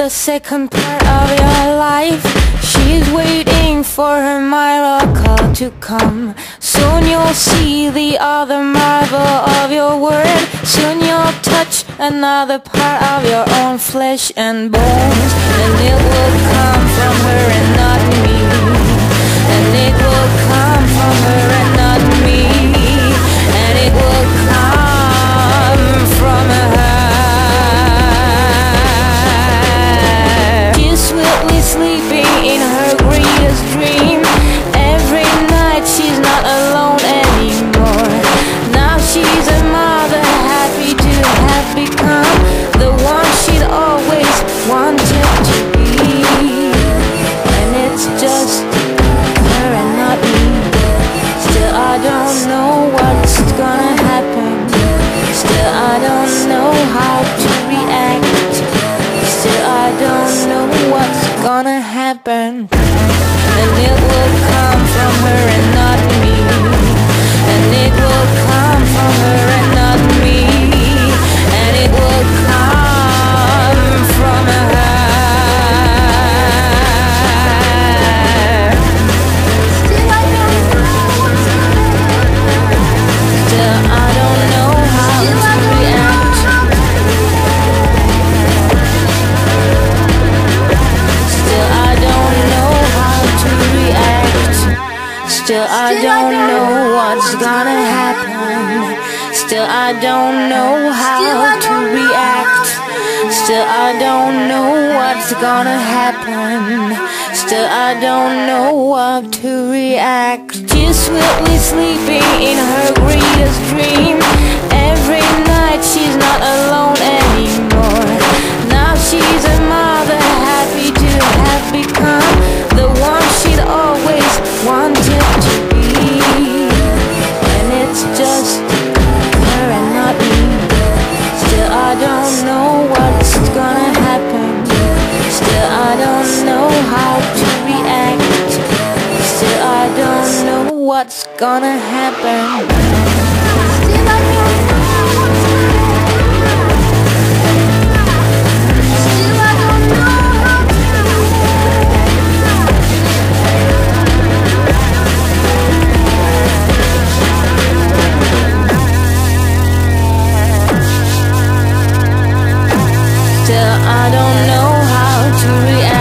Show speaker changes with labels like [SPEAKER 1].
[SPEAKER 1] the second part of your life. She's waiting for her miracle to come. Soon you'll see the other marvel of your word. Soon you'll touch another part of your own flesh and bones. And it will come from her and not me. And it will come from her and not me. And it will come from her. She's sweetly sleeping in her greatest dream. Every night she's not alone anymore. Now she's a mother, happy to have become the one she'd always wanted to be. And it's just her and not me. Still I don't know what's gonna happen. Still I don't know how to react. Still I don't know what's gonna happen. And it will come from her and not me. And it will come from her and not me. And it will come from her. Still I don't know how to react. Still I don't know how to react. Still I don't know what's gonna happen. Still I don't know how to react. Still I don't know what's gonna happen. Still I don't know what to react. She's sweetly sleeping in her greatest dream. Every night she's not alone anymore. Now she's a mother, happy to have become the one she'd always wanted to be. And it's just her and not me. Still I don't know what's gonna happen. Still I don't know how to react. Still I don't know what's gonna happen. Still I don't know. Still I don't know how to. Still I don't know how to react.